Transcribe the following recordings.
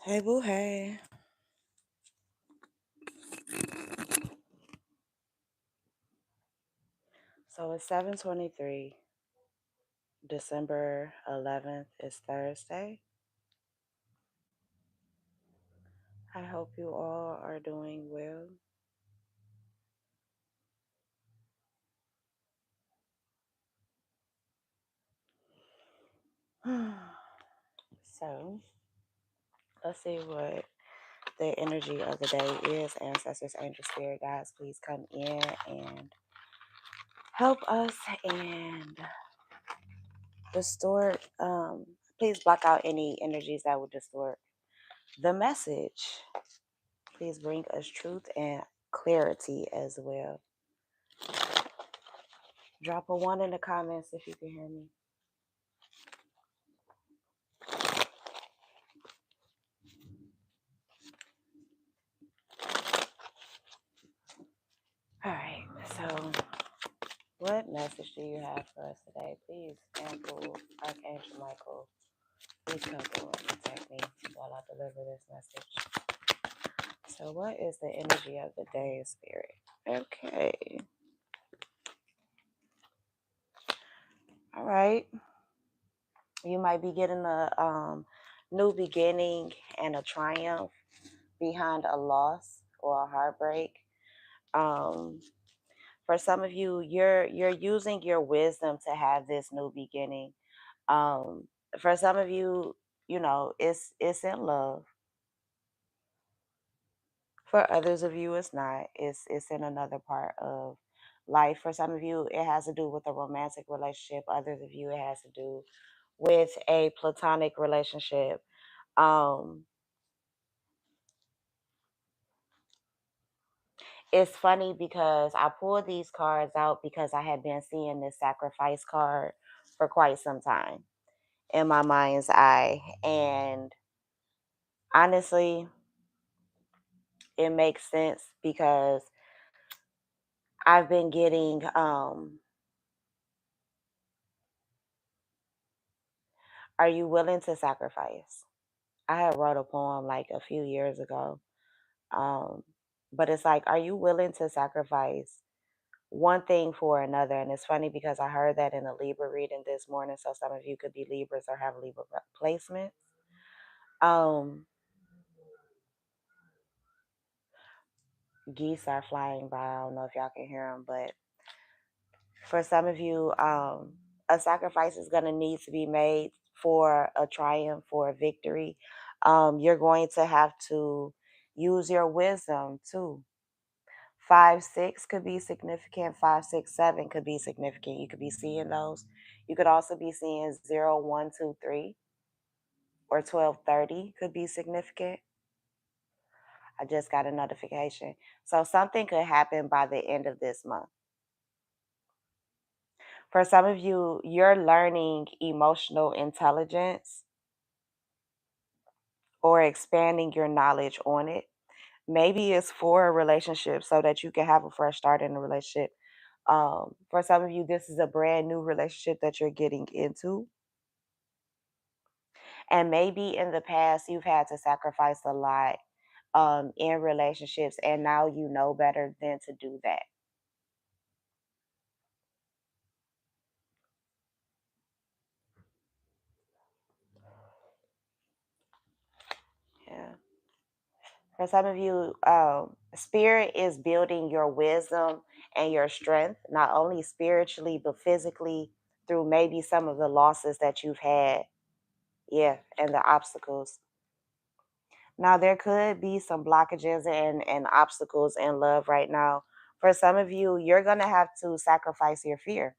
Hey, boo, hey. So it's 7:23, December 11th is Thursday. I hope you all are doing well. So let's see what the energy of the day is. Ancestors, angel, spirit guides, please come in and help us and distort. Please block out any energies that would distort the message. Please bring us truth and clarity as well. Drop a one in the comments if you can hear me. All right, so what message do you have for us today? Please, Angel, Archangel Michael, please cover and protect me while I deliver this message. So, what is the energy of the day, Spirit? Okay, all right. You might be getting a new beginning and a triumph behind a loss or a heartbreak. Um, for some of you, you're using your wisdom to have this new beginning. Um, for some of you, it's in love. For others of you, it's not. It's in another part of life. For some of you, it has to do with a romantic relationship. Others of you, it has to do with a platonic relationship. Um, it's funny because I pulled these cards out because I had been seeing this sacrifice card for quite some time in my mind's eye. And honestly, it makes sense because I've been getting are you willing to sacrifice? I had wrote a poem like a few years ago. Um but it's like, are you willing to sacrifice one thing for another? And it's funny because I heard that in a Libra reading this morning. So some of you could be Libras or have Libra placements. Um Geese are flying by. I don't know if y'all can hear them, but for some of you, a sacrifice is going to need to be made for a triumph, for a victory. You're going to have to use your wisdom too. 5, 6 could be significant. 5, 6, 7 could be significant. You could be seeing those. You could also be seeing 0, 1, 2, 3 or 12, 30 could be significant. I just got a notification. So something could happen by the end of this month. For some of you, you're learning emotional intelligence or expanding your knowledge on it. Maybe it's for a relationship so that you can have a fresh start in a relationship. For some of you, this is a brand new relationship that you're getting into. And maybe in the past, you've had to sacrifice a lot in relationships, and now you know better than to do that. Yeah. For some of you, spirit is building your wisdom and your strength, not only spiritually, but physically through maybe some of the losses that you've had. Yeah, and the obstacles. Now, there could be some blockages and obstacles in love right now. For some of you, you're going to have to sacrifice your fear.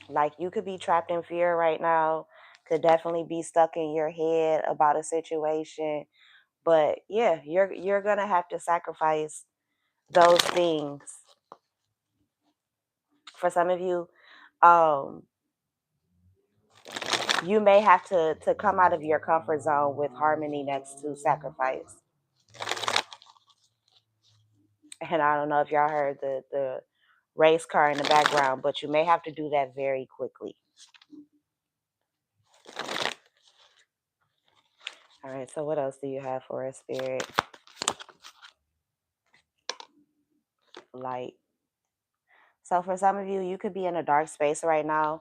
Like, you could be trapped in fear right now, could definitely be stuck in your head about a situation. But yeah, you're gonna have to sacrifice those things. For some of you, um, you may have to come out of your comfort zone with harmony next to sacrifice. And I don't know if y'all heard the race car in the background, but you may have to do that very quickly. All right, so what else do you have for a spirit? Light. So for some of you, you could be in a dark space right now.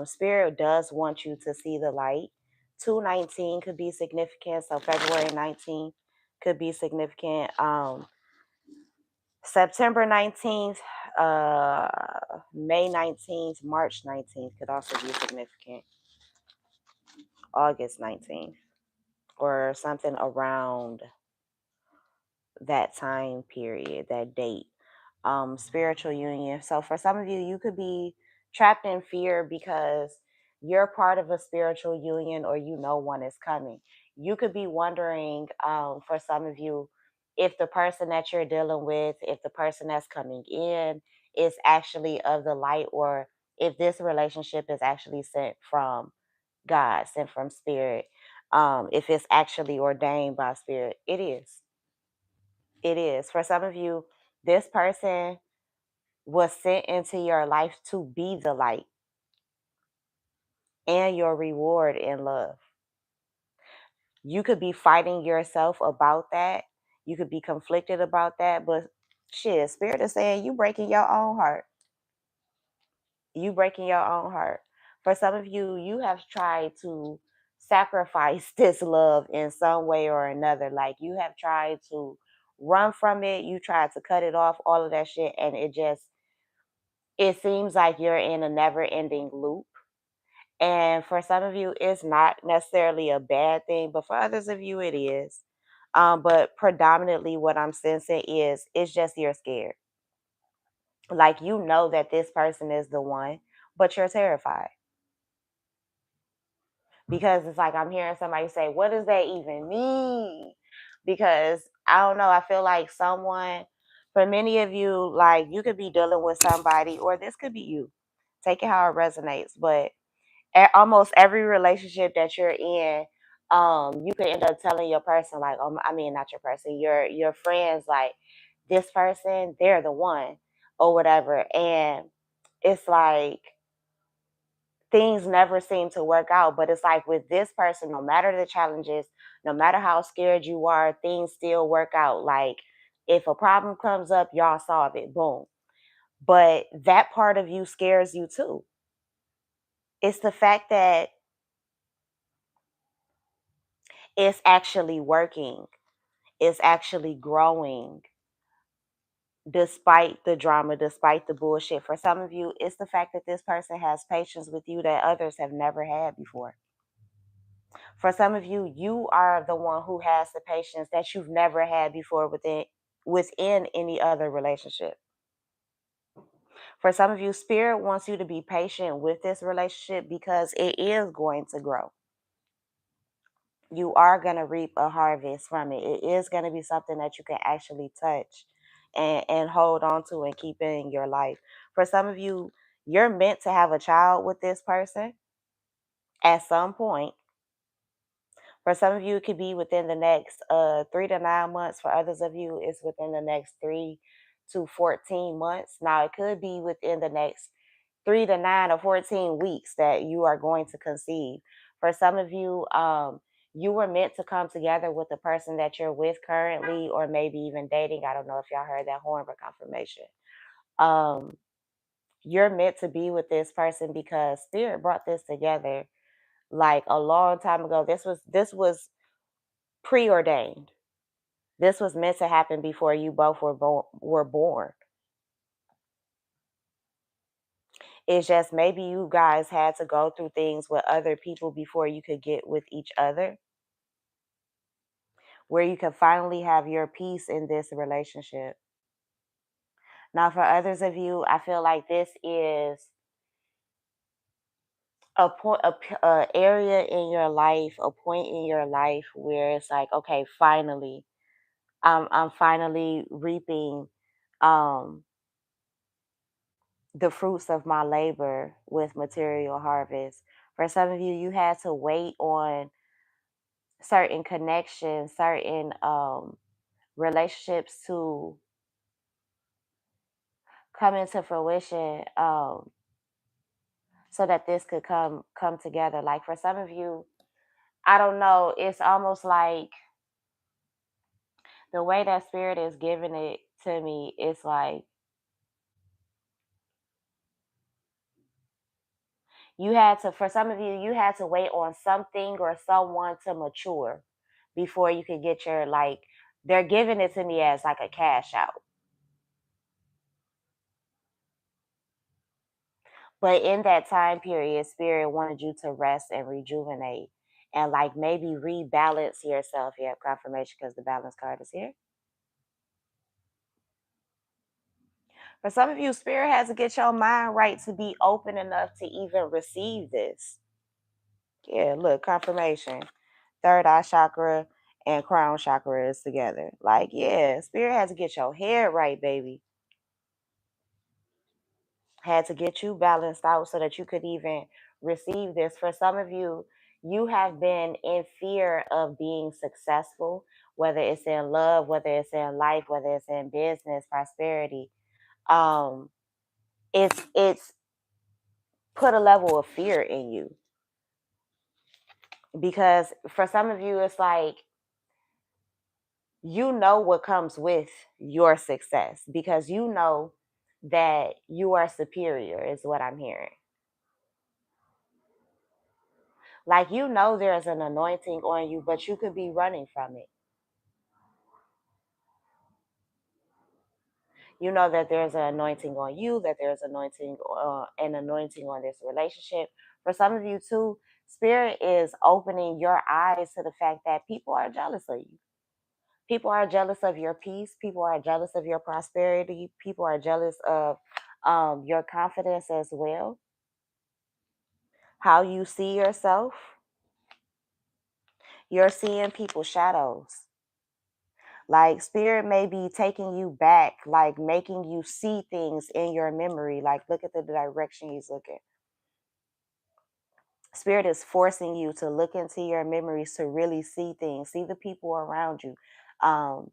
Spirit does want you to see the light. 219 could be significant. So February 19th could be significant. September 19th, May 19th, March 19th could also be significant. August 19th or something around that time period, that date. Spiritual union. So for some of you, you could be trapped in fear because you're part of a spiritual union or you know one is coming. You could be wondering, for some of you, if the person that you're dealing with, if the person that's coming in is actually of the light, or if this relationship is actually sent from God, sent from spirit. If it's actually ordained by spirit, it is. It is. For some of you, this person was sent into your life to be the light and your reward in love. You could be fighting yourself about that. You could be conflicted about that, but shit, spirit is saying you breaking your own heart. You breaking your own heart. For some of you, you have tried to sacrifice this love in some way or another. Like you have tried to run from it, you tried to cut it off, all of that shit, and it seems like you're in a never ending loop. And for some of you, it's not necessarily a bad thing, but for others of you, it is. But predominantly, what I'm sensing is it's just you're scared. Like you know that this person is the one, but you're terrified because it's like I'm hearing somebody say, "What does that even mean?" Because I don't know. I feel like someone, for many of you, like you could be dealing with somebody, or this could be you. Take it how it resonates, but almost every relationship that you're in, you could end up telling your person like, I mean, not your person, your friends like, this person, they're the one, or whatever, and it's like things never seem to work out. But it's like with this person, no matter the challenges, no matter how scared you are, things still work out. Like if a problem comes up, y'all solve it, boom. But that part of you scares you too. It's the fact that it's actually working, it's actually growing despite the drama, despite the bullshit. For some of you, it's the fact that this person has patience with you that others have never had before. For some of you, you are the one who has the patience that you've never had before within any other relationship. For some of you, spirit wants you to be patient with this relationship because it is going to grow. You are going to reap a harvest from it. It is going to be something that you can actually touch and hold on to and keep in your life. For some of you, you're meant to have a child with this person at some point. For some of you, it could be within the next 3 to 9 months. For others of you, it's within the next 3 to 14 months. Now, it could be within the next 3 to 9 or 14 weeks that you are going to conceive. For some of you, you were meant to come together with the person that you're with currently, or maybe even dating. I don't know if y'all heard that horn for confirmation. Um, you're meant to be with this person because spirit brought this together like a long time ago. This was preordained. This was meant to happen before you both were born. It's just maybe you guys had to go through things with other people before you could get with each other, where you can finally have your peace in this relationship. Now, for others of you, I feel like this is a area in your life, a point in your life where it's like, okay, finally, I'm finally reaping um, the fruits of my labor with material harvest. For some of you, you had to wait on certain connections, certain relationships to come into fruition, so that this could come together. Like for some of you, I don't know. It's almost like the way that spirit is giving it to me. It's like you had to, for some of you, you had to wait on something or someone to mature before you could get your, like, they're giving it to me as like a cash out. But in that time period, spirit wanted you to rest and rejuvenate and like maybe rebalance yourself. You have confirmation because the balance card is here. For some of you, spirit has to get your mind right to be open enough to even receive this. Yeah, look, confirmation. Third eye chakra and crown chakra is together. Like, yeah, spirit has to get your head right, baby. Had to get you balanced out so that you could even receive this. For some of you, you have been in fear of being successful, whether it's in love, whether it's in life, whether it's in business, prosperity. Um, it's put a level of fear in you because for some of you, it's like you know what comes with your success because you know that you are superior, is what I'm hearing. Like, you know, there's an anointing on you, but you could be running from it. You know that there's an anointing on you, that there's an anointing on this relationship. For some of you too, spirit is opening your eyes to the fact that people are jealous of you. People are jealous of your peace. People are jealous of your prosperity. People are jealous of your confidence as well. How you see yourself. You're seeing people's shadows. Like spirit may be taking you back, like making you see things in your memory. Like look at the direction he's looking. Spirit is forcing you to look into your memories to really see things, see the people around you, um,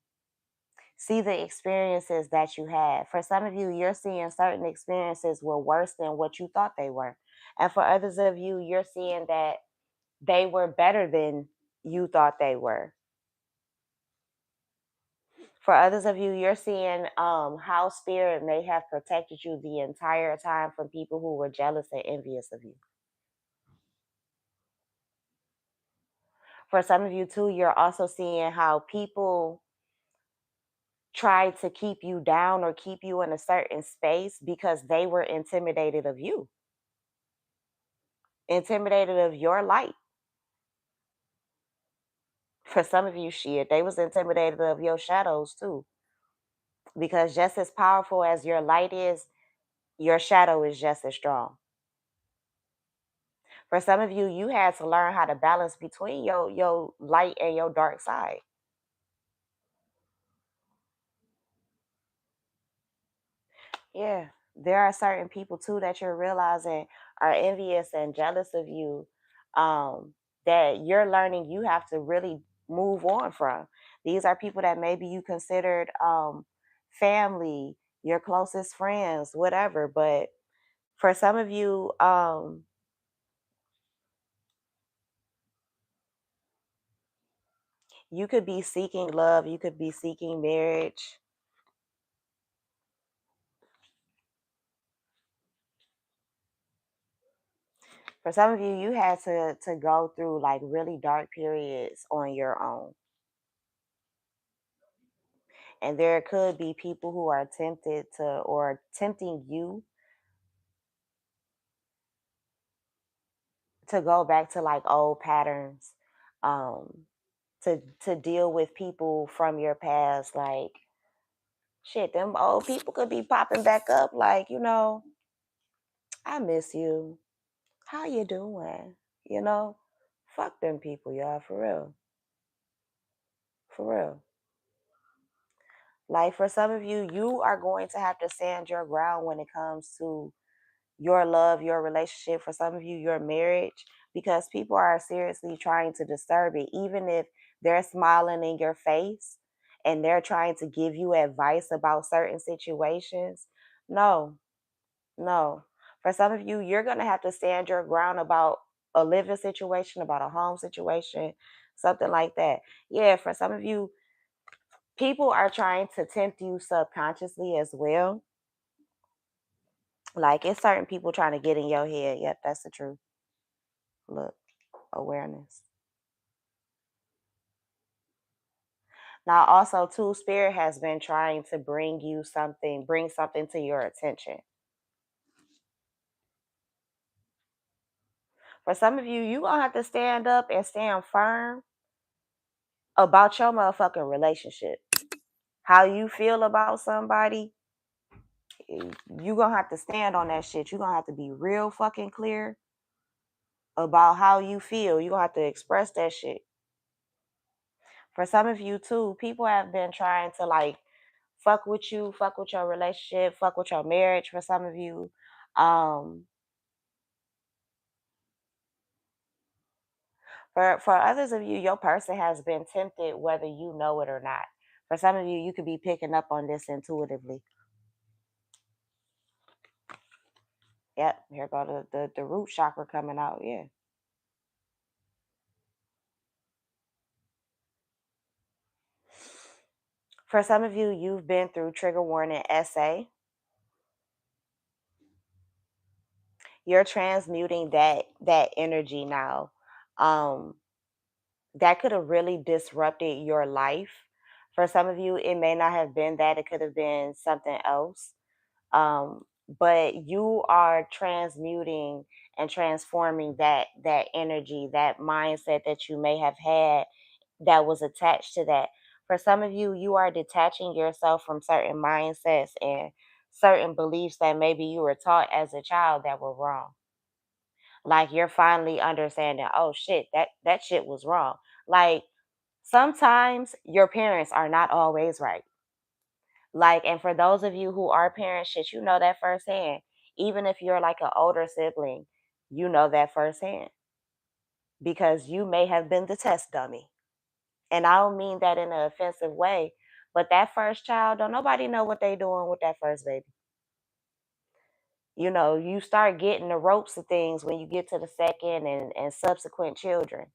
see the experiences that you had. For some of you, you're seeing certain experiences were worse than what you thought they were. And for others of you, you're seeing that they were better than you thought they were. For others of you, you're seeing how spirit may have protected you the entire time from people who were jealous and envious of you. For some of you too, you're also seeing how people try to keep you down or keep you in a certain space because they were intimidated of you, intimidated of your light. For some of you, shit, they was intimidated of your shadows too. Because just as powerful as your light is, your shadow is just as strong. For some of you, you had to learn how to balance between your light and your dark side. Yeah, there are certain people too that you're realizing are envious and jealous of you. That you're learning you have to really move on from. These are people that maybe you considered family, your closest friends, whatever. But for some of you, you could be seeking love, you could be seeking marriage. For some of you, you had to go through like really dark periods on your own. And there could be people who are tempted to or tempting you to go back to like old patterns, um, to deal with people from your past. Like shit, them old people could be popping back up. Like I miss you. How you doing? You know, fuck them people, y'all. For real, for real. Like for some of you, you are going to have to stand your ground when it comes to your love, your relationship, for some of you, your marriage, because people are seriously trying to disturb it, even if they're smiling in your face and they're trying to give you advice about certain situations. No, no. For some of you, you're going to have to stand your ground about a living situation, about a home situation, something like that. Yeah, for some of you, people are trying to tempt you subconsciously as well. Like it's certain people trying to get in your head. Yep, that's the truth. Look, awareness. Now, also, too, spirit has been trying to bring something to your attention. For some of you, you gonna have to stand up and stand firm about your motherfucking relationship. How you feel about somebody, you gonna have to stand on that shit. You gonna have to be real fucking clear about how you feel. You gonna have to express that shit. For some of you too, people have been trying to like fuck with you, fuck with your relationship, fuck with your marriage. For some of you, um, for others of you, your person has been tempted whether you know it or not. For some of you, you could be picking up on this intuitively. Yep, here go the root chakra coming out. Yeah. For some of you, you've been through trigger warning SA. You're transmuting that energy now. Um, that could have really disrupted your life. For some of you, it may not have been that. It could have been something else. um, but you are transmuting and transforming that energy, that mindset that you may have had that was attached to that. For some of you, you are detaching yourself from certain mindsets and certain beliefs that maybe you were taught as a child that were wrong. Like you're finally understanding, oh shit, that shit was wrong. Like sometimes your parents are not always right. Like, and for those of you who are parents, shit, you know that firsthand. Even if you're like an older sibling, you know that firsthand because you may have been the test dummy. And I don't mean that in an offensive way, but that first child, don't nobody know what they doing with that first baby. You know, you start getting the ropes of things when you get to the second and subsequent children.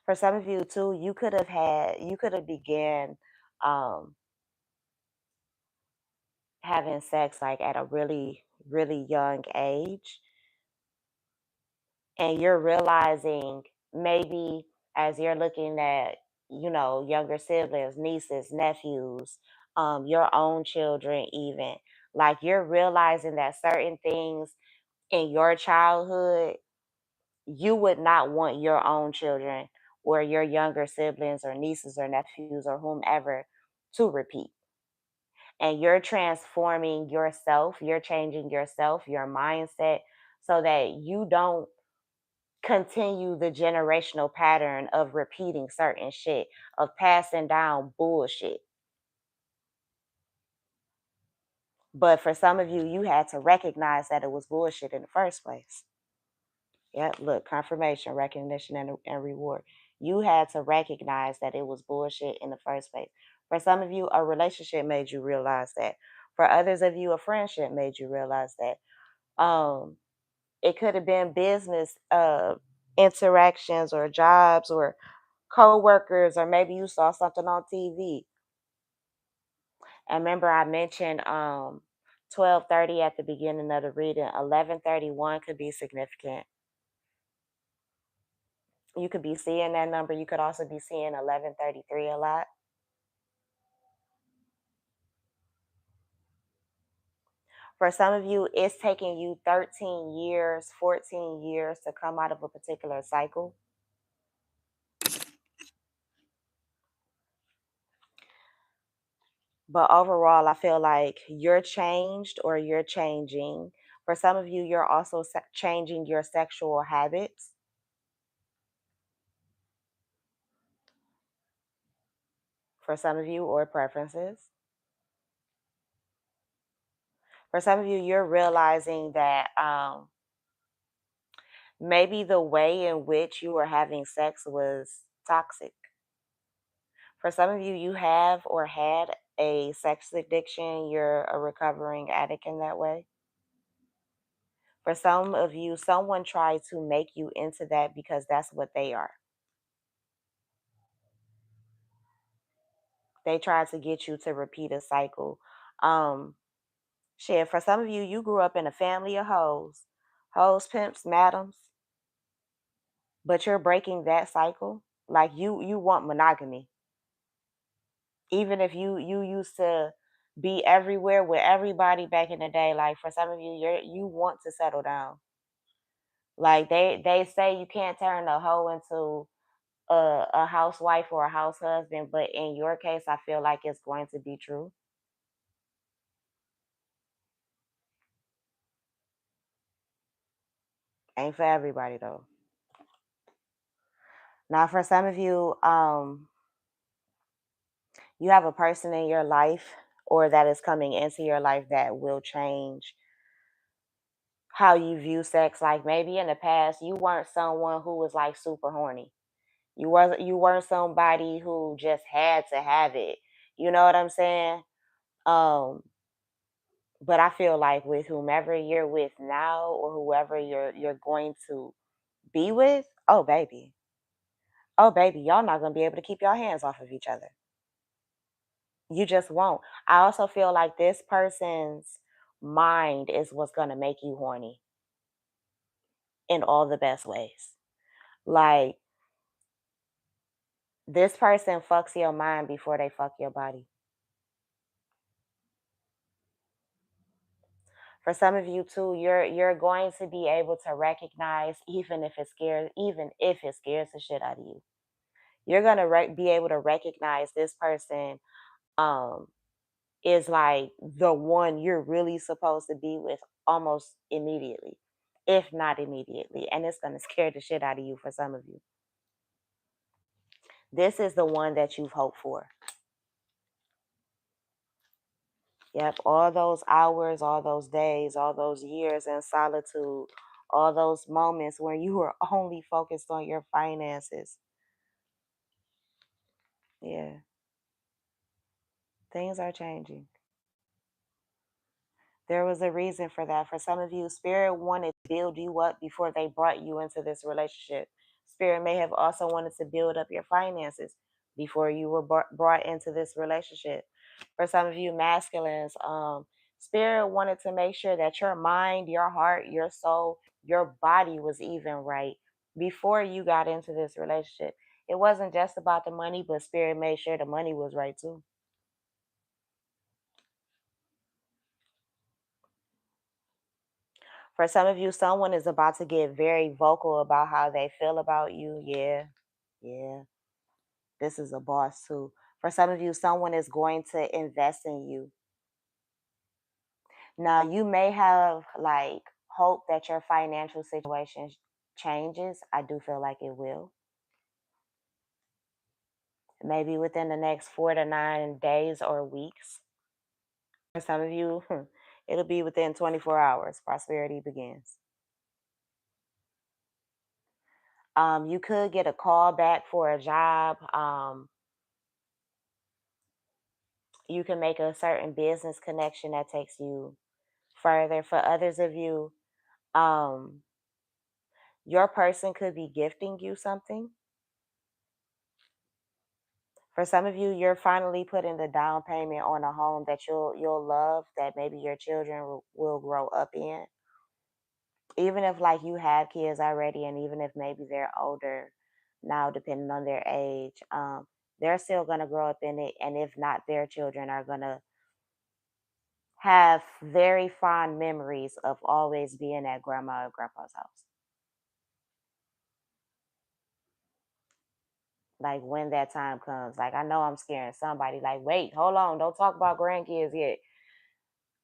For some of you too, you could have began um, having sex like at a really, really young age. And you're realizing maybe as you're looking at, you know, younger siblings, nieces, nephews, your own children, even like you're realizing that certain things in your childhood, you would not want your own children or your younger siblings or nieces or nephews or whomever to repeat. And you're transforming yourself, you're changing yourself, your mindset, so that you don't continue the generational pattern of repeating certain shit, of passing down bullshit. But for some of you, you had to recognize that it was bullshit in the first place. Yeah, look, confirmation, recognition, and reward. You had to recognize that it was bullshit in the first place. For some of you, a relationship made you realize that. For others of you, a friendship made you realize that. Um, it could have been business interactions or jobs or co-workers, or maybe you saw something on TV. And remember I mentioned 12:30 at the beginning of the reading. 11:31 could be significant. You could be seeing that number. You could also be seeing 11:33 a lot. For some of you, it's taking you 13 years, 14 years to come out of a particular cycle. But overall, I feel like you're changed or you're changing. For some of you, you're also changing your sexual habits. For some of you, or preferences. For some of you, you're realizing that maybe the way in which you were having sex was toxic. For some of you, you have or had a sex addiction, you're a recovering addict in that way. For some of you, someone tried to make you into that because that's what they are. They tried to get you to repeat a cycle. Um, Shit, for some of you, you grew up in a family of hoes, hoes, pimps, madams, but you're breaking that cycle. Like you want monogamy, even if you used to be everywhere with everybody back in the day. Like for some of you, you want to settle down. Like they say you can't turn a hoe into a housewife or a house husband, but in your case, I feel like it's going to be true. Ain't for everybody though. Now, for some of you, you have a person in your life or that is coming into your life that will change how you view sex. Like maybe in the past, you weren't someone who was like super horny. You weren't somebody who just had to have it. You know what I'm saying? Um, but I feel like with whomever you're with now or whoever you're going to be with, oh baby, y'all not gonna be able to keep your hands off of each other. You just won't. I also feel like this person's mind is what's gonna make you horny in all the best ways. Like this person fucks your mind before they fuck your body. For some of you too, you're going to be able to recognize, even if it scares the shit out of you. You're gonna be able to recognize this person um is like the one you're really supposed to be with almost immediately, if not immediately, and it's gonna scare the shit out of you. For some of you, this is the one that you've hoped for. Yep, all those hours, all those days, all those years in solitude, all those moments where you were only focused on your finances. Yeah, things are changing. There was a reason for that. For some of you, Spirit wanted to build you up before they brought you into this relationship. Spirit may have also wanted to build up your finances before you were brought into this relationship. For some of you, masculines, Spirit wanted to make sure that your mind, your heart, your soul, your body was even right before you got into this relationship. It wasn't just about the money, but Spirit made sure the money was right too. For some of you, someone is about to get very vocal about how they feel about you. Yeah, yeah. This is a boss too. For some of you, someone is going to invest in you. Now, you may have like hope that your financial situation changes. I do feel like it will. Maybe within the next 4 to 9 days or weeks. For some of you, it'll be within 24 hours. Prosperity begins. You could get a call back for a job. You can make a certain business connection that takes you further. For others of you, um, your person could be gifting you something. For some of you, you're finally putting the down payment on a home that you'll love, that maybe your children will grow up in. Even if like you have kids already, and even if maybe they're older now, depending on their age, they're still gonna grow up in it. And if not, their children are gonna have very fond memories of always being at grandma or grandpa's house. Like when that time comes, like I know I'm scaring somebody. Like, wait, hold on, don't talk about grandkids yet.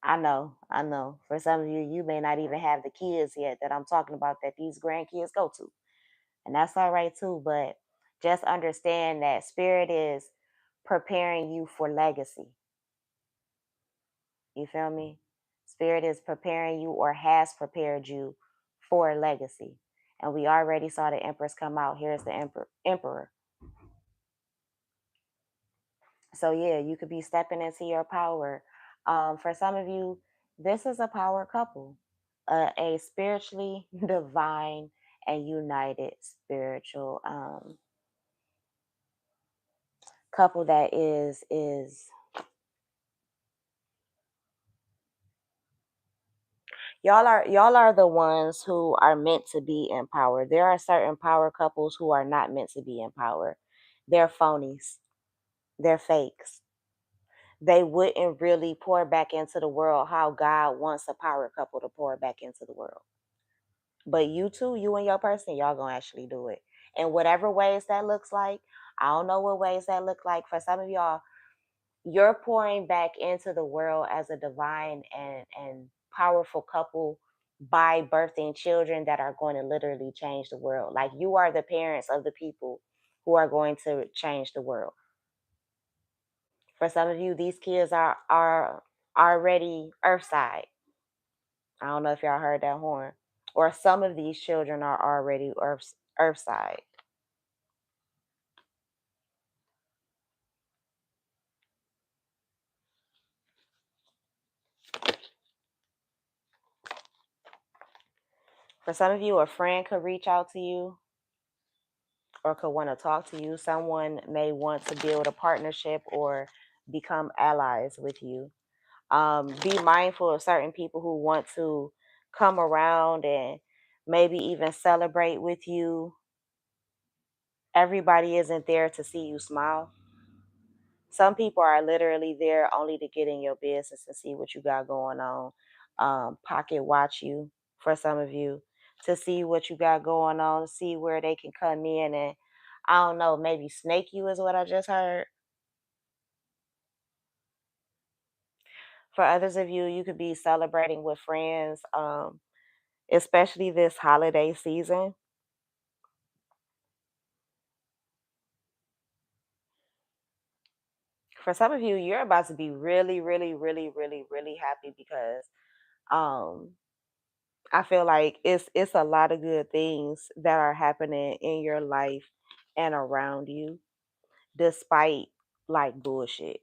I know. For some of you, you may not even have the kids yet that I'm talking about that these grandkids go to. And that's all right too. But just understand that spirit is preparing you for legacy. You feel me? Spirit is preparing you or has prepared you for legacy. And we already saw the Empress come out. Here's the Emperor. So yeah, you could be stepping into your power. For some of you, this is a power couple, a spiritually divine and united spiritual couple that is y'all are the ones who are meant to be in power. There are certain power couples who are not meant to be in power. They're phonies. They're fakes. They wouldn't really pour back into the world how God wants a power couple to pour back into the world. But you two, you and your person, y'all gonna actually do it. And whatever ways that looks like, I don't know what ways that look like. For some of y'all, you're pouring back into the world as a divine and powerful couple by birthing children that are going to literally change the world. Like you are the parents of the people who are going to change the world. For some of you, these kids are already earthside. I don't know if y'all heard that horn. Or some of these children are already earthside. For some of you, a friend could reach out to you or could want to talk to you. Someone may want to build a partnership or become allies with you. Be mindful of certain people who want to come around and maybe even celebrate with you. Everybody isn't there to see you smile. Some people are literally there only to get in your business and see what you got going on. Pocket watch you for some of you to see what you got going on, see where they can come in and I don't know, maybe snake you is what I just heard. For others of you, you could be celebrating with friends, especially this holiday season. For some of you, you're about to be really, really, really, really, really happy because um I feel like it's a lot of good things that are happening in your life and around you, despite like bullshit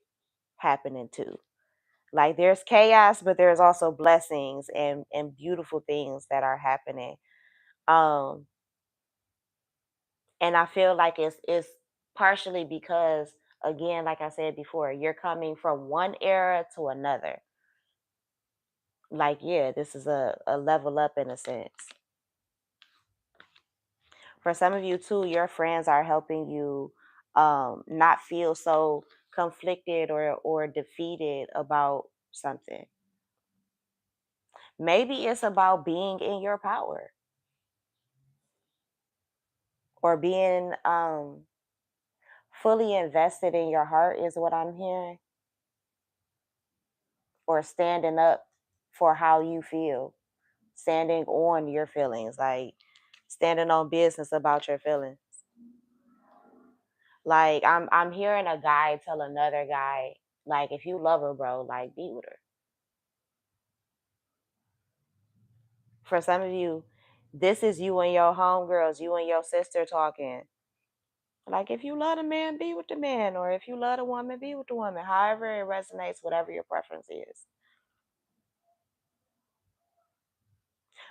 happening too. Like there's chaos, but there's also blessings and beautiful things that are happening. Um, and I feel like it's partially because again, like I said before, you're coming from one era to another. Like yeah, this is a level up in a sense. For some of you too, your friends are helping you not feel so conflicted or defeated about something. Maybe it's about being in your power or being fully invested in your heart is what I'm hearing, or standing up for how you feel, standing on your feelings, like standing on business about your feelings. Like I'm hearing a guy tell another guy, like if you love her, bro, like be with her. For some of you, this is you and your homegirls, you and your sister talking. Like if you love the man, be with the man, or if you love the woman, be with the woman. However it resonates, whatever your preference is.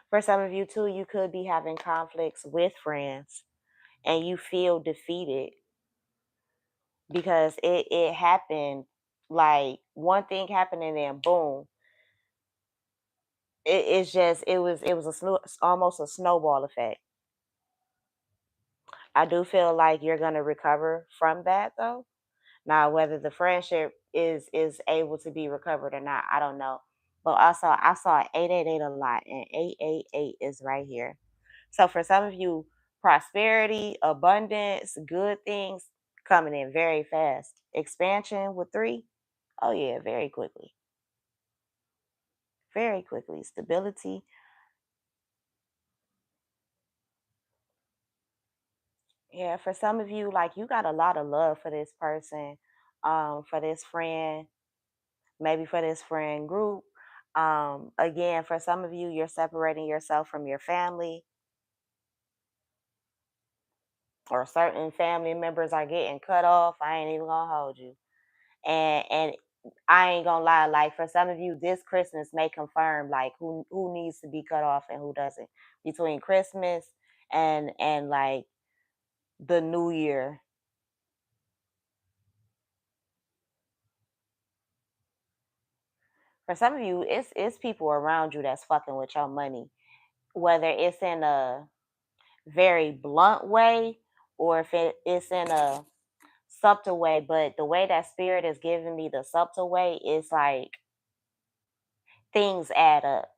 For some of you too, you could be having conflicts with friends and you feel defeated because it happened, like one thing happened and then boom. It's just it was almost a snowball effect. I do feel like you're gonna recover from that though. Now, whether the friendship is able to be recovered or not, I don't know. But also, I saw 888 a lot, and 888 is right here. So for some of you, prosperity, abundance, good things coming in very fast. Expansion with three, oh yeah, very quickly, very quickly. Stability, yeah. For some of you, like you got a lot of love for this person, for this friend, maybe for this friend group. Again, for some of you, you're separating yourself from your family, or certain family members are getting cut off. I ain't even gonna hold you. And I ain't gonna lie, like for some of you, this Christmas may confirm like who needs to be cut off and who doesn't between Christmas and like the new year. For some of you, it's people around you that's fucking with your money, whether it's in a very blunt way or if it's in a subtle way. But the way that spirit is giving me the subtle way is like things add up.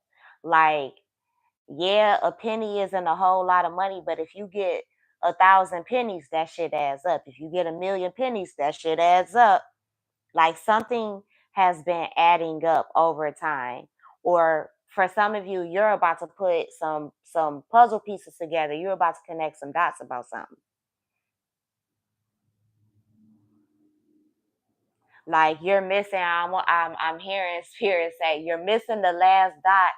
Like, yeah, a penny isn't a whole lot of money, but if you get 1,000 pennies, that shit adds up. If you get 1,000,000 pennies, that shit adds up. Like something has been adding up over time. Or for some of you, you're about to put some puzzle pieces together. You're about to connect some dots about something. Like you're missing. I'm hearing spirit say you're missing the last dot.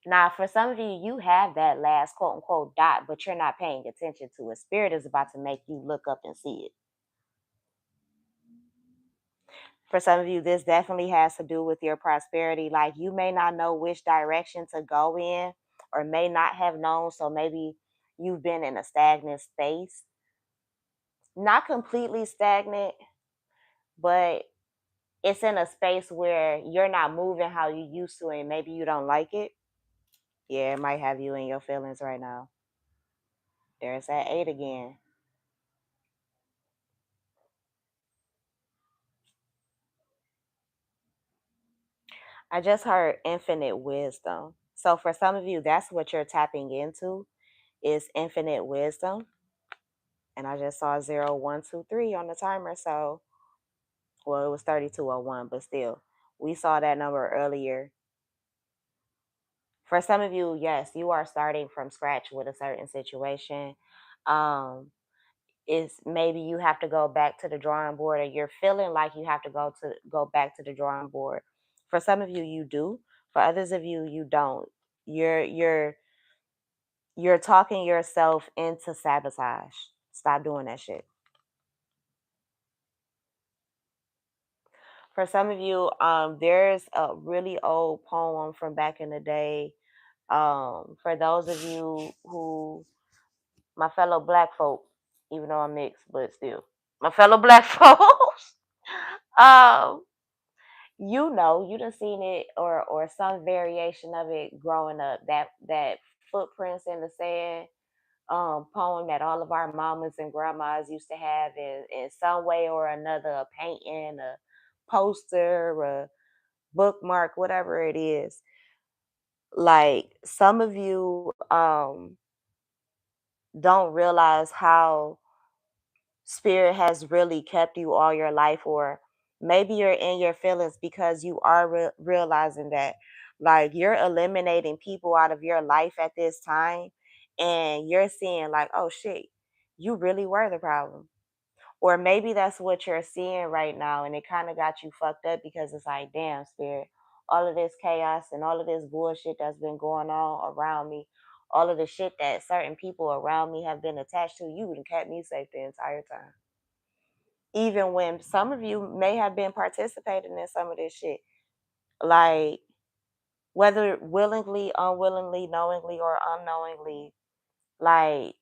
Now, for some of you, you have that last quote unquote dot, but you're not paying attention to it. Spirit is about to make you look up and see it. For some of you, this definitely has to do with your prosperity. Like you may not know which direction to go in, or may not have known. So maybe you've been in a stagnant space. Not completely stagnant, but it's in a space where you're not moving how you used to, and maybe you don't like it. Yeah, it might have you in your feelings right now. There's that eight again. I just heard infinite wisdom. So for some of you, that's what you're tapping into is infinite wisdom. And I just saw 0123 on the timer. So, well, it was 3201, but still, we saw that number earlier. For some of you, yes, you are starting from scratch with a certain situation. Um, is maybe you have to go back to the drawing board, or you're feeling like you have to go back to the drawing board. For some of you, you do. For others of you, you don't. You're you're you're talking yourself into sabotage. Stop doing that shit. For some of you, there's a really old poem from back in the day. For those of you who, my fellow black folk, even though I'm mixed, but still, my fellow black folks, um, you done seen it or some variation of it growing up. That footprints in the sand poem that all of our mamas and grandmas used to have in some way or another, a painting, a poster, a bookmark, whatever it is. Like some of you don't realize how spirit has really kept you all your life, or maybe you're in your feelings because you are realizing that like you're eliminating people out of your life at this time, and you're seeing like, oh shit, you really were the problem. Or maybe that's what you're seeing right now, and it kind of got you fucked up because it's like, damn, spirit, all of this chaos and all of this bullshit that's been going on around me, all of the shit that certain people around me have been attached to, you and kept me safe the entire time. Even when some of you may have been participating in some of this shit, like whether willingly, unwillingly, knowingly, or unknowingly, like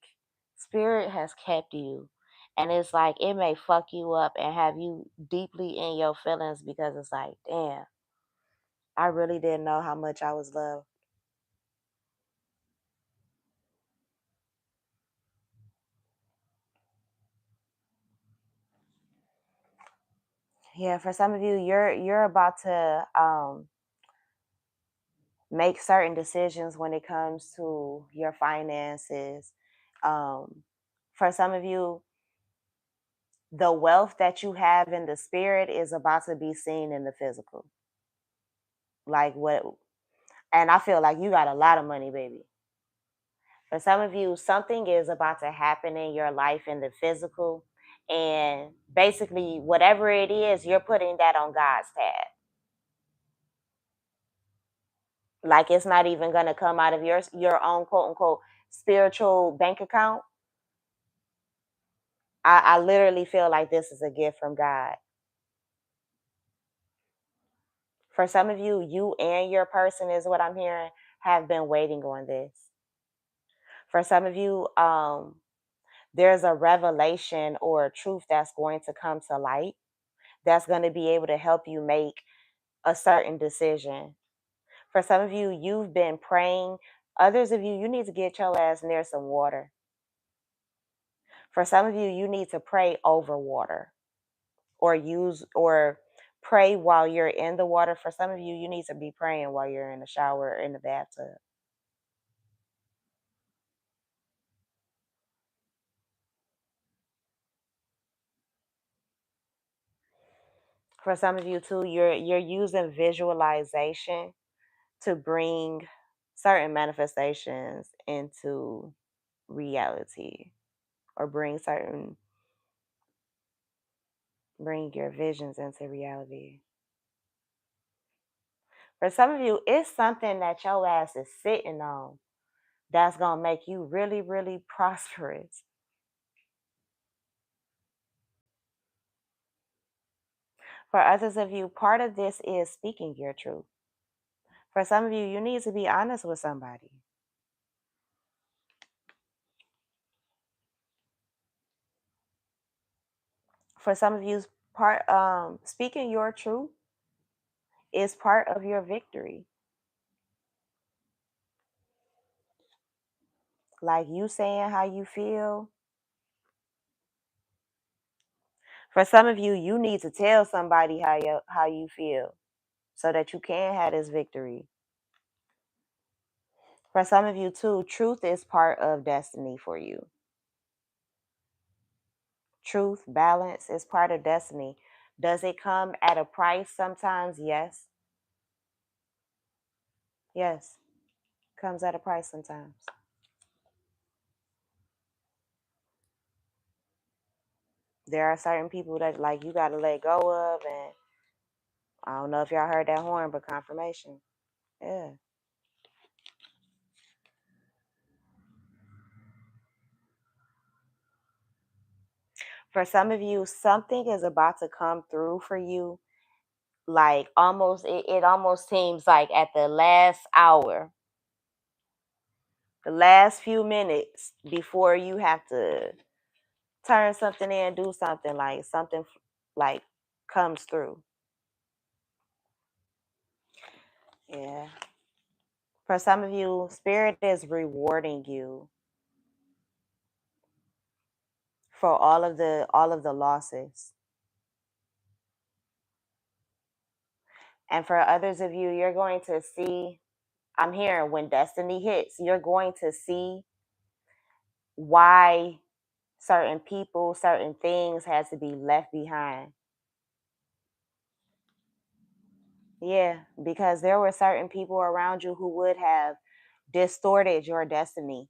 spirit has kept you. And it's like it may fuck you up and have you deeply in your feelings because it's like, damn, I really didn't know how much I was loved. Yeah, for some of you, you're about to make certain decisions when it comes to your finances. Um, for some of you, the wealth that you have in the spirit is about to be seen in the physical. Like what, and I feel like you got a lot of money, baby. For some of you, something is about to happen in your life in the physical. And basically, whatever it is, you're putting that on God's tab. Like it's not even going to come out of your own quote unquote spiritual bank account. I literally feel like this is a gift from God. For some of you, you and your person is what I'm hearing, have been waiting on this. For some of you, there's a revelation or a truth that's going to come to light that's going to be able to help you make a certain decision. For some of you, you've been praying. Others of you, you need to get your ass near some water. For some of you, you need to pray over water or use or pray while you're in the water. For some of you, you need to be praying while you're in the shower or in the bathtub. For some of you too, you're using visualization to bring certain manifestations into reality or bring your visions into reality. For some of you, it's something that your ass is sitting on that's gonna make you really, really prosperous. For others of you, part of this is speaking your truth. For some of you, you need to be honest with somebody. For some of you, part speaking your truth is part of your victory. Like you saying how you feel. For some of you, you need to tell somebody how you feel so that you can have this victory. For some of you too, truth is part of destiny for you. Truth, balance is part of destiny. Does it come at a price sometimes? Yes. Yes. Comes at a price sometimes. There are certain people that like you gotta let go of, and I don't know if y'all heard that horn, but confirmation. Yeah. For some of you, something is about to come through for you. Like almost it almost seems like at the last hour, the last few minutes before you have to turn something in, do something, like something like comes through. Yeah. For some of you, spirit is rewarding you for all of the losses. And for others of you, you're going to see, I'm hearing when destiny hits, you're going to see why certain people, certain things has to be left behind. Yeah, because there were certain people around you who would have distorted your destiny,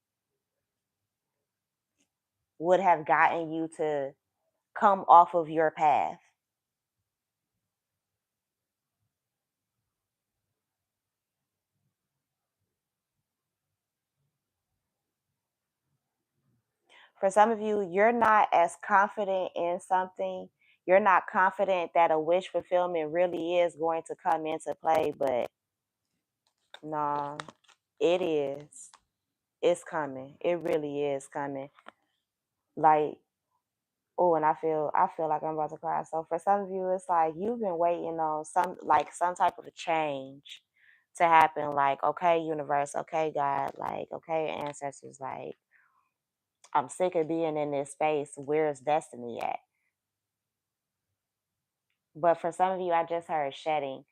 would have gotten you to come off of your path. For some of you, you're not as confident in something. You're not confident that a wish fulfillment really is going to come into play, but no, it is. It's coming. It really is coming. Like, oh, and I feel like I'm about to cry. So for some of you, it's like you've been waiting on some type of a change to happen. Like, okay, universe, okay, God, like, okay, ancestors, like, I'm sick of being in this space. Where's destiny at? But for some of you, I just heard shedding.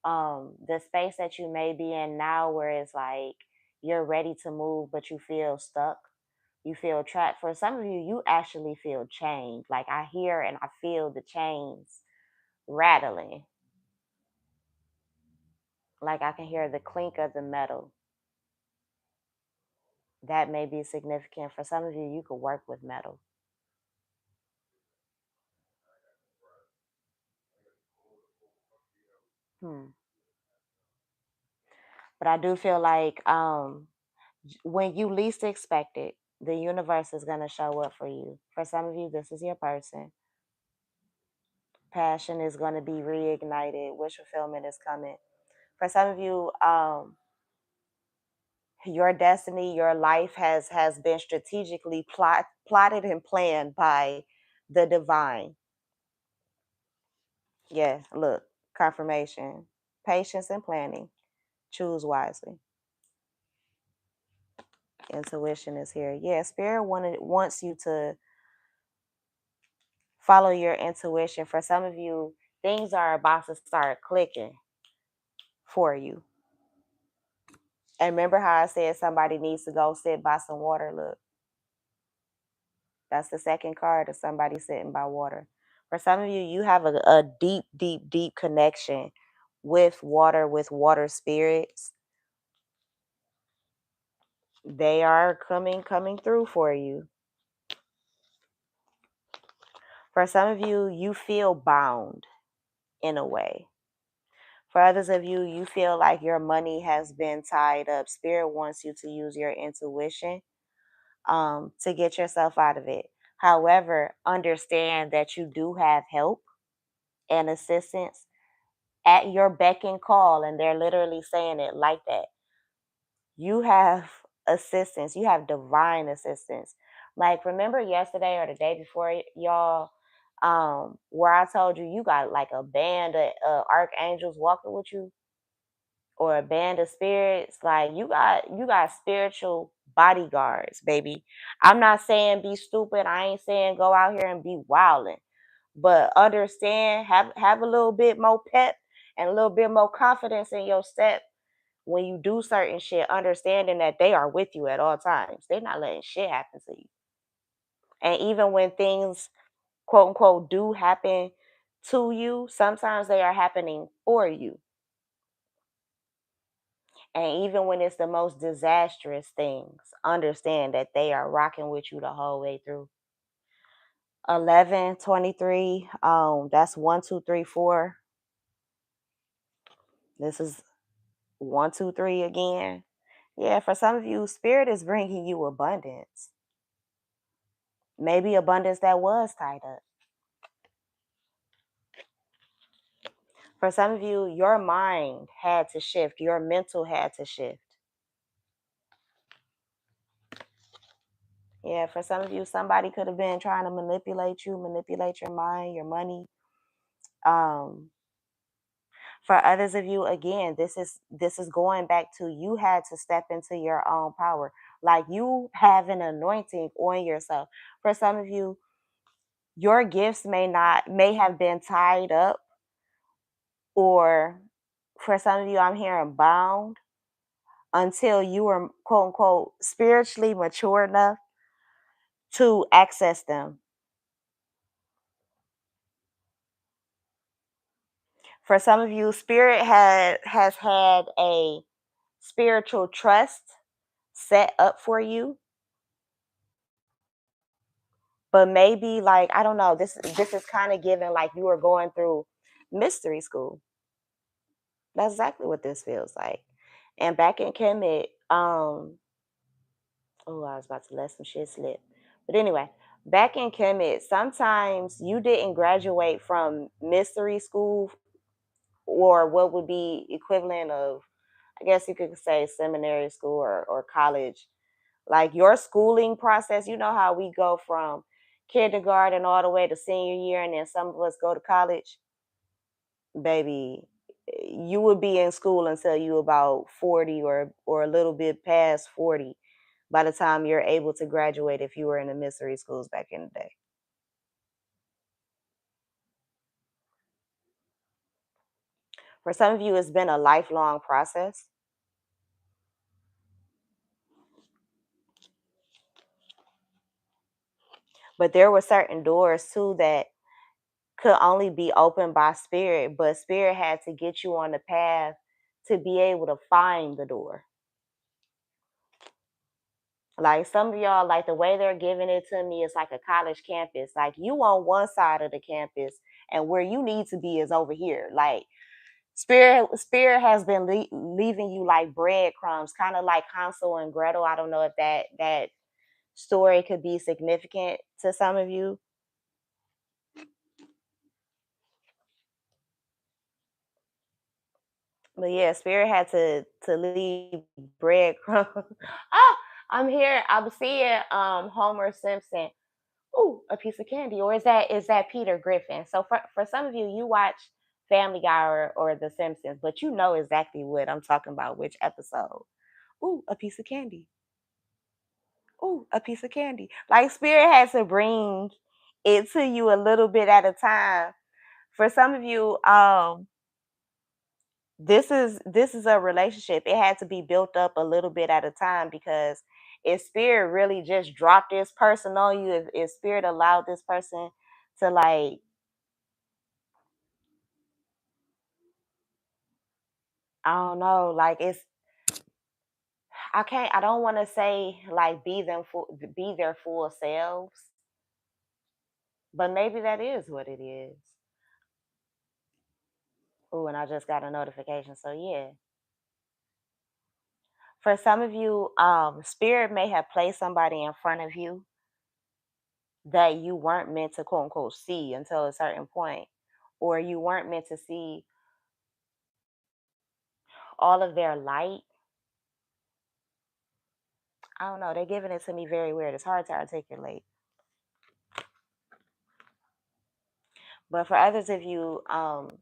The space that you may be in now where it's like you're ready to move, but you feel stuck. You feel trapped. For some of you, you actually feel chained. Like I hear and I feel the chains rattling. Like I can hear the clink of the metal. That may be significant. For some of you, you could work with metal. Hmm. But I do feel like when you least expect it, The universe is going to show up for you. For some of you, this is your person. Passion is going to be reignited. Wish fulfillment is coming. For some of you, your destiny, your life has been strategically plotted and planned by the divine. Yeah, look, confirmation, patience and planning. Choose wisely. Intuition is here. Yeah, spirit wants you to follow your intuition. For some of you, things are about to start clicking for you. And remember how I said somebody needs to go sit by some water? Look, that's the second card of somebody sitting by water. For some of you, you have a deep, deep, deep connection with water spirits. They are coming through for you. For some of you, you feel bound in a way. For others of you, you feel like your money has been tied up. Spirit wants you to use your intuition to get yourself out of it. However, understand that you do have help and assistance at your beck and call, and they're literally saying it like that. You have assistance, you have divine assistance. Like, remember yesterday or the day before, y'all, where I told you you got like a band of archangels walking with you, or a band of spirits. Like, you got spiritual bodyguards, baby. I'm not saying be stupid. I ain't saying go out here and be wilding. But understand, have a little bit more pep and a little bit more confidence in your step when you do certain shit, understanding that they are with you at all times. They're not letting shit happen to you. And even when things, quote unquote, do happen to you, sometimes they are happening for you. And even when it's the most disastrous things, understand that they are rocking with you the whole way through. 1123, that's 1, 2, 3, 4. This is 1, 2, 3 again. Yeah, for some of you, spirit is bringing you abundance. Maybe abundance that was tied up. For some of you, your mind had to shift. Your mental had to shift. Yeah, for some of you, somebody could have been trying to manipulate you, manipulate your mind, your money. Um, for others of you, again, this is going back to, you had to step into your own power. Like, you have an anointing on yourself. For some of you, your gifts may have been tied up, or for some of you, I'm hearing bound, until you were, quote unquote, spiritually mature enough to access them. For some of you, spirit has had a spiritual trust set up for you, but maybe, like, I don't know, this is kind of given like you were going through mystery school. That's exactly what this feels like. And back in Kemet, oh, I was about to let some shit slip. But anyway, back in Kemet, sometimes you didn't graduate from mystery school, or what would be equivalent of, I guess you could say, seminary school, or college. Like, your schooling process, you know how we go from kindergarten all the way to senior year, and then some of us go to college? Baby, you would be in school until you about 40, or a little bit past 40, by the time you're able to graduate, if you were in the mystery schools back in the day. For some of you, it's been a lifelong process. But there were certain doors too that could only be opened by spirit, but spirit had to get you on the path to be able to find the door. Like, some of y'all, like, the way they're giving it to me is like a college campus. Like, you on one side of the campus, and where you need to be is over here. Like, spirit has been leaving you like breadcrumbs, kind of like Hansel and Gretel. I don't know if that story could be significant to some of you. But yeah, Spirit had to leave breadcrumbs. Ah, I'm here. I'm seeing Homer Simpson. Ooh, a piece of candy. Or is that Peter Griffin? So for some of you, you watch Family Guy or The Simpsons, but you know exactly what I'm talking about, which episode. Ooh, a piece of candy. Ooh, a piece of candy. Like Spirit had to bring it to you a little bit at a time. For some of you, this is a relationship. It had to be built up a little bit at a time because if Spirit really just dropped this person on you, if Spirit allowed this person to like, I don't know, like it's I don't want to say like be their full selves, but maybe that is what it is. Ooh, and I just got a notification. So yeah. For some of you, Spirit may have placed somebody in front of you that you weren't meant to quote unquote see until a certain point, or you weren't meant to see all of their light. I don't know. They're giving it to me very weird. It's hard to articulate. But for others of you,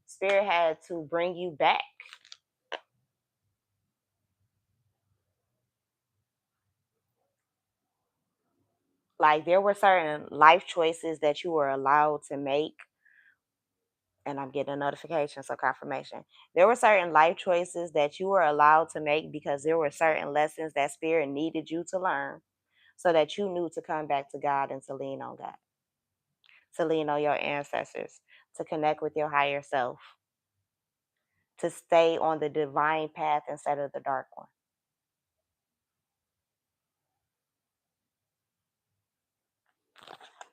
Spirit had to bring you back. Like there were certain life choices that you were allowed to make, and I'm getting a notification, so confirmation. There were certain life choices that you were allowed to make because there were certain lessons that Spirit needed you to learn so that you knew to come back to God and to lean on God, to lean on your ancestors, to connect with your higher self, to stay on the divine path instead of the dark one.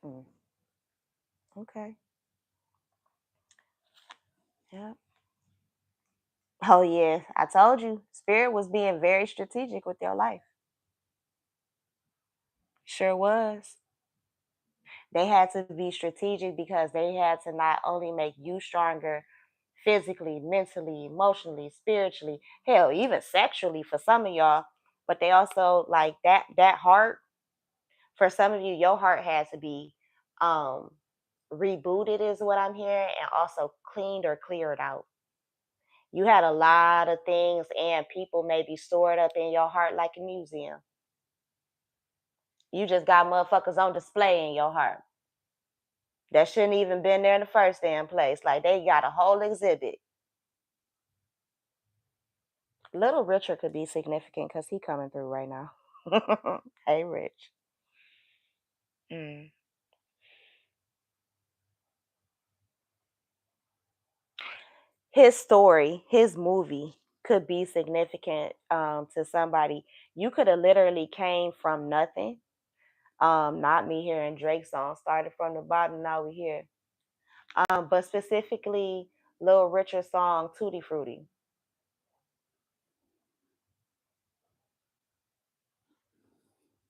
Mm, okay. Yeah. Oh, yeah. I told you, Spirit was being very strategic with your life. Sure was. They had to be strategic because they had to not only make you stronger physically, mentally, emotionally, spiritually, hell, even sexually for some of y'all, but they also like that heart for some of you, your heart had to be um rebooted is what I'm hearing and also cleaned or cleared out. You had a lot of things and people maybe stored up in your heart like a museum. You just got motherfuckers on display in your heart that shouldn't even been there in the first damn place. Like they got a whole exhibit. Little Richard could be significant because he coming through right now. Hey, Rich. Mm. His story, his movie could be significant to somebody. You could have literally came from nothing. Not me hearing Drake's song started from the bottom. Now we here. But specifically, Little Richard's song "Tutti Frutti."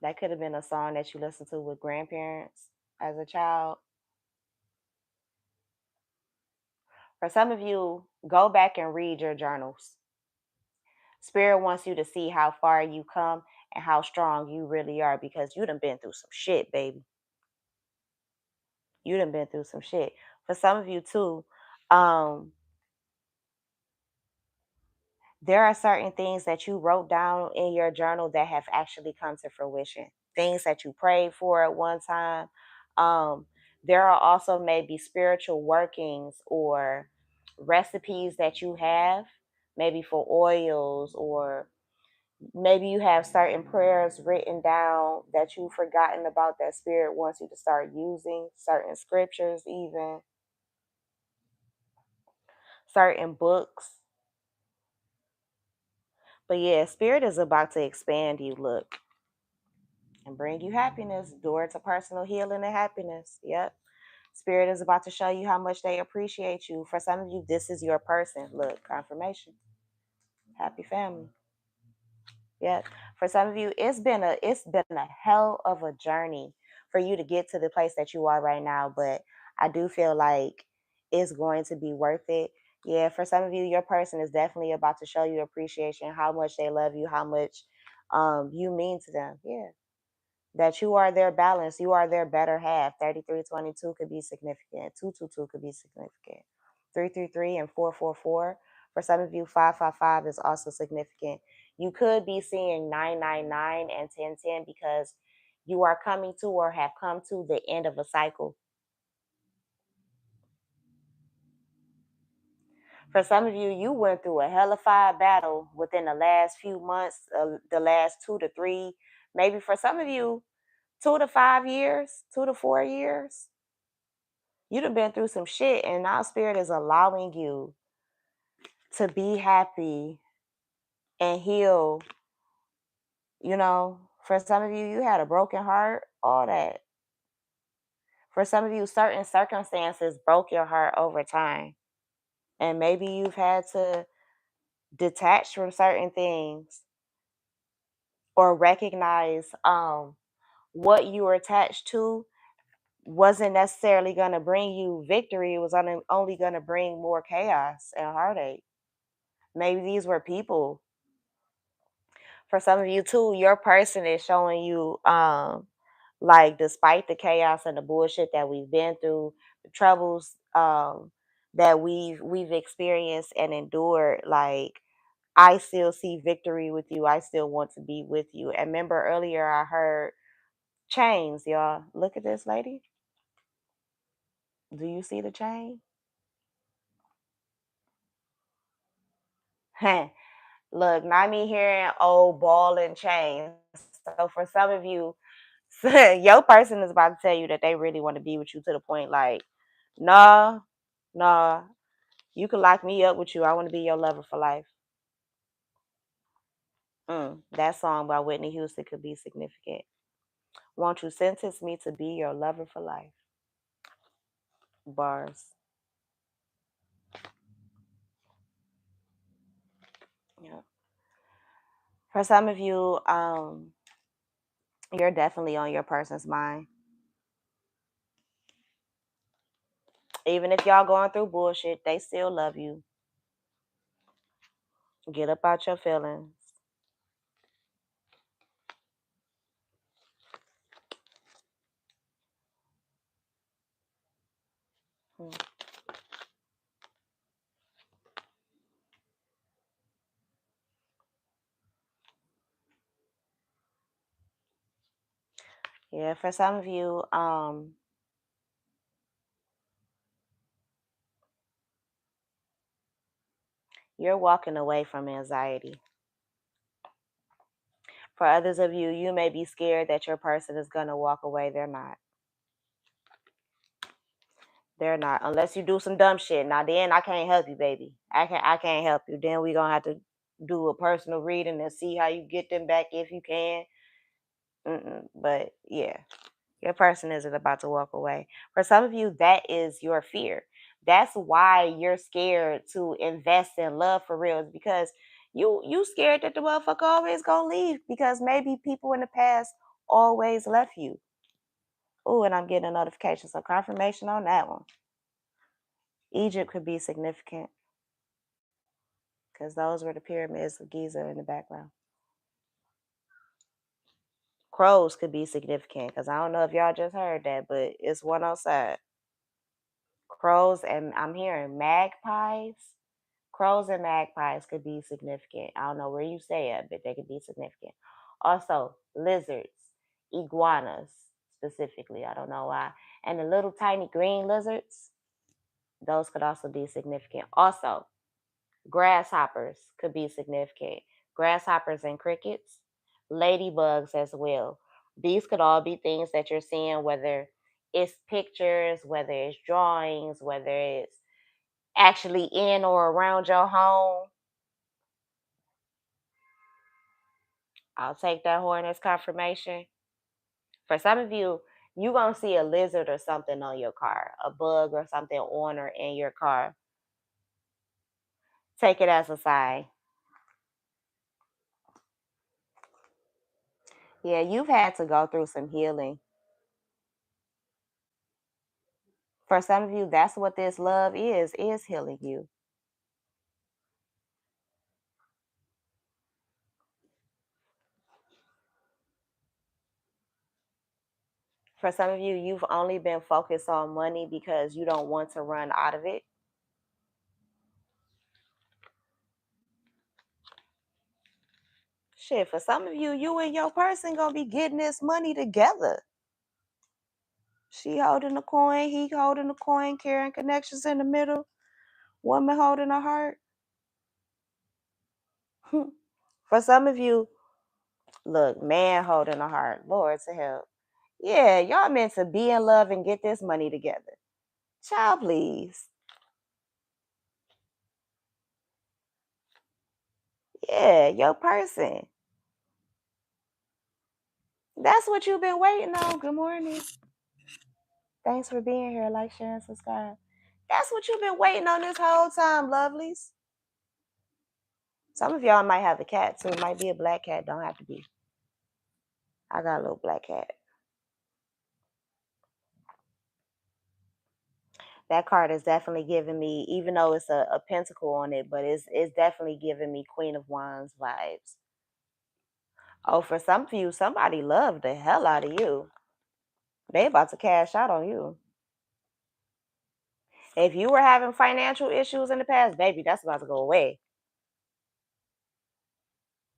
That could have been a song that you listened to with grandparents as a child. For some of you, go back and read your journals. Spirit wants you to see how far you come and how strong you really are because you done been through some shit, baby. You done been through some shit. For some of you too, um, there are certain things that you wrote down in your journal that have actually come to fruition. Things that you prayed for at one time. Um, there are also maybe spiritual workings or recipes that you have, maybe for oils, or maybe you have certain prayers written down that you've forgotten about that Spirit wants you to start using, certain scriptures, even certain books. But yeah, Spirit is about to expand you, look, and bring you happiness. Door to personal healing and happiness. Yep. Spirit is about to show you how much they appreciate you. For some of you, this is your person. Look, confirmation. Happy family. Yep. For some of you, it's been a hell of a journey for you to get to the place that you are right now, but I do feel like it's going to be worth it. Yeah, for some of you, your person is definitely about to show you appreciation, how much they love you, how much you mean to them. Yeah, that you are their balance, you are their better half. 3322 could be significant. 222 could be significant. 333 and 444. For some of you, 555 is also significant. You could be seeing 999 and 1010 because you are coming to or have come to the end of a cycle. For some of you, you went through a hellified battle within the last few months, the last 2 to 3, maybe for some of you, 2 to 5 years, 2 to 4 years. You done been through some shit, and now spirit is allowing you to be happy and heal. For some of you, you had a broken heart, all that. For some of you, certain circumstances broke your heart over time. And maybe you've had to detach from certain things or recognize what you were attached to wasn't necessarily going to bring you victory. It was only going to bring more chaos and heartache. Maybe these were people. For some of you too, your person is showing you like despite the chaos and the bullshit that we've been through, the troubles that we've experienced and endured, like I still see victory with you. I still want to be with you. And remember earlier I heard chains, y'all. Look at this lady. Do you see the chain? Look, not me hearing old ball and chains. So for some of you, your person is about to tell you that they really want to be with you to the point like, nah, nah, you can lock me up with you. I want to be your lover for life. That song by Whitney Houston could be significant. Won't you sentence me to be your lover for life? Bars. Yeah. For some of you, you're definitely on your person's mind. Even if y'all going through bullshit, they still love you. Get up out your feelings. Hmm. Yeah, for some of you, you're walking away from anxiety. For others of you, you may be scared that your person is going to walk away. They're not. They're not. Unless you do some dumb shit. Now then I can't help you, baby. I can't help you. Then we're gonna have to do a personal reading and see how you get them back if you can. But yeah, your person isn't about to walk away. For some of you, that is your fear. That's why you're scared to invest in love for real, is because you scared that the motherfucker always gonna leave because maybe people in the past always left you. Oh, and I'm getting a notification, so confirmation on that one. Egypt could be significant because those were the pyramids of Giza in the background. Crows could be significant because I don't know if y'all just heard that, but it's one outside. Crows, and I'm hearing magpies. Crows and magpies could be significant. I don't know where you stay at, but they could be significant. Also, lizards, iguanas specifically. I don't know why. And the little tiny green lizards, those could also be significant. Also, grasshoppers could be significant. Grasshoppers and crickets, ladybugs as well. These could all be things that you're seeing, whether it's pictures, whether it's drawings, whether it's actually in or around your home. I'll take that horn as confirmation. For some of you, you're going to see a lizard or something on your car, a bug or something on or in your car. Take it as a sign. Yeah, you've had to go through some healing. For some of you, that's what this love is healing you. For some of you, you've only been focused on money because you don't want to run out of it. Shit, for some of you, you and your person gonna be getting this money together. She holding the coin, he holding the coin, carrying connections in the middle, woman holding a heart. For some of you, look, man holding a heart. Lord to help. Yeah, y'all meant to be in love and get this money together. Child, please. Yeah, your person. That's what you've been waiting on. Good morning. Thanks for being here. Like, share, and subscribe. That's what you've been waiting on this whole time, lovelies. Some of y'all might have a cat too. It might be a black cat. Don't have to be. I got a little black cat. That card is definitely giving me, even though it's a pentacle on it, but it's definitely giving me Queen of Wands vibes. Oh, for some of you, somebody loved the hell out of you. They about to cash out on you. If you were having financial issues in the past, baby, that's about to go away.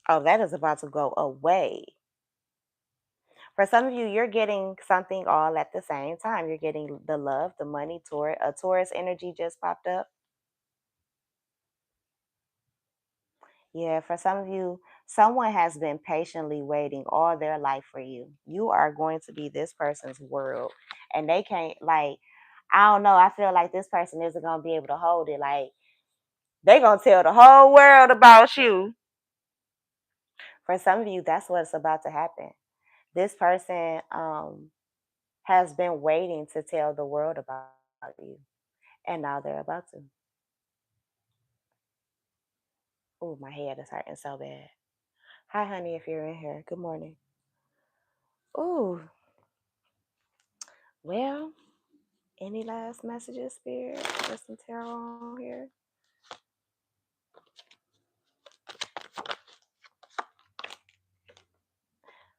Oh, that is about to go away. For some of you, you're getting something all at the same time. You're getting the love, the money, a Taurus energy just popped up. Yeah, for some of you, someone has been patiently waiting all their life for you. You are going to be this person's world. And they can't, like, I don't know. I feel like this person isn't going to be able to hold it. Like, they going to tell the whole world about you. For some of you, that's what's about to happen. This person has been waiting to tell the world about you. And now they're about to. Oh, my head is hurting so bad. Hi, honey, if you're in here. Good morning. Oh, well, any last messages, Spirit? There's some tarot on here.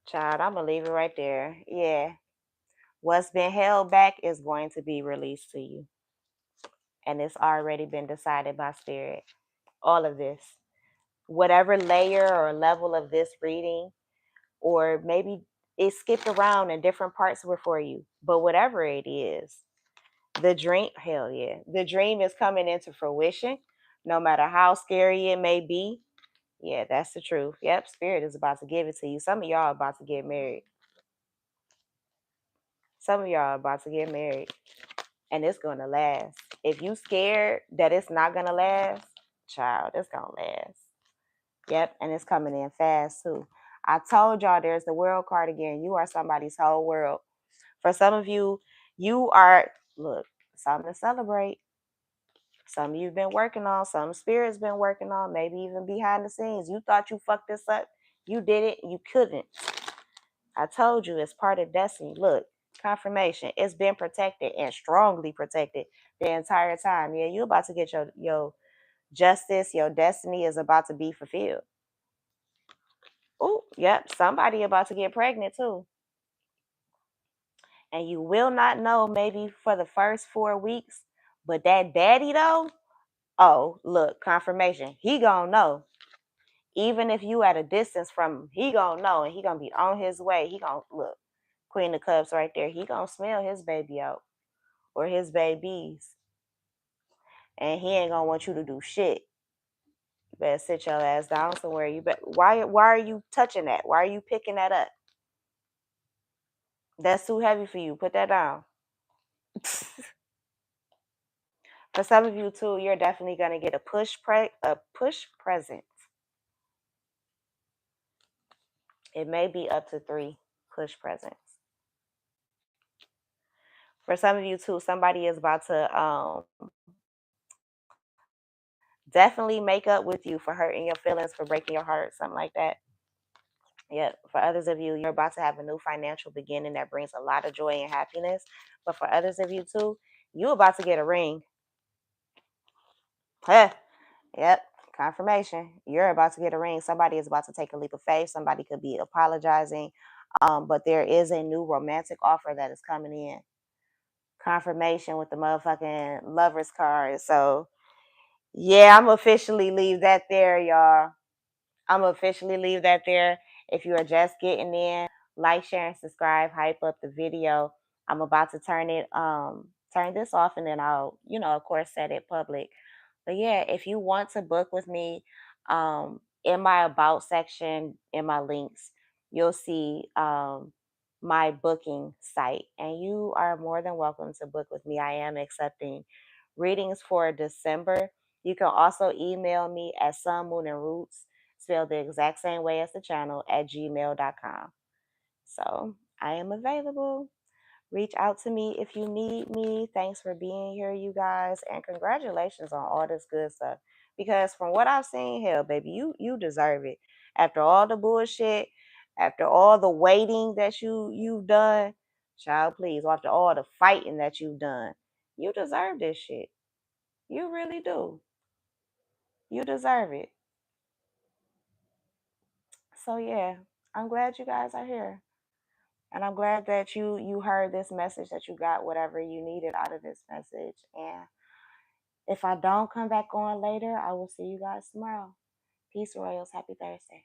Child, I'm going to leave it right there. Yeah. What's been held back is going to be released to you. And it's already been decided by Spirit. All of this. Whatever layer or level of this reading, or maybe it skipped around and different parts were for you. But whatever it is, the dream, hell yeah, the dream is coming into fruition, no matter how scary it may be. Yeah, that's the truth. Yep, Spirit is about to give it to you. Some of y'all are about to get married. Some of y'all are about to get married, and it's gonna last. If you scared that it's not gonna last, child, it's gonna last. Yep, and it's coming in fast too. I told y'all there's the world card again. You are somebody's whole world. For some of you, you are, look, something to celebrate. Some of you've been working on, some Spirit's been working on, maybe even behind the scenes. You thought you fucked this up. You did it, you couldn't. I told you it's part of destiny. Look, confirmation. It's been protected and strongly protected the entire time. Yeah, you about to get your justice, your destiny is about to be fulfilled. Oh, yep, somebody about to get pregnant too. And you will not know maybe for the first 4 weeks, but that daddy though, oh, look, confirmation. He gonna know. Even if you at a distance from him, he gonna know and he gonna be on his way. He gonna look, Queen of Cups right there. He gonna smell his baby out or his babies. And he ain't gonna want you to do shit. You better sit your ass down somewhere. You bet why are you touching that? Why are you picking that up? That's too heavy for you. Put that down. For some of you too, you're definitely gonna get a push present. It may be up to 3 push presents. For some of you too, somebody is about to definitely make up with you for hurting your feelings, for breaking your heart, something like that. Yep. For others of you, you're about to have a new financial beginning that brings a lot of joy and happiness. But for others of you too, you about to get a ring. Huh. Yep. Confirmation. You're about to get a ring. Somebody is about to take a leap of faith. Somebody could be apologizing. But there is a new romantic offer that is coming in. Confirmation with the motherfucking lover's card. So yeah, I'm officially leave that there, y'all. I'm officially leave that there. If you are just getting in, like, share, and subscribe. Hype up the video. I'm about to turn this off, and then I'll, of course, set it public. But yeah, if you want to book with me, in my about section, in my links, you'll see my booking site, and you are more than welcome to book with me. I am accepting readings for December. You can also email me at Sun, Moon, and Roots, spelled the exact same way as the channel, at gmail.com. So I am available. Reach out to me if you need me. Thanks for being here, you guys, and congratulations on all this good stuff. Because from what I've seen, hell, baby, you deserve it. After all the bullshit, after all the waiting that you've done, child, please, after all the fighting that you've done, you deserve this shit. You really do. You deserve it. So yeah, I'm glad you guys are here. And I'm glad that you heard this message, that you got whatever you needed out of this message. And if I don't come back on later, I will see you guys tomorrow. Peace, Royals. Happy Thursday.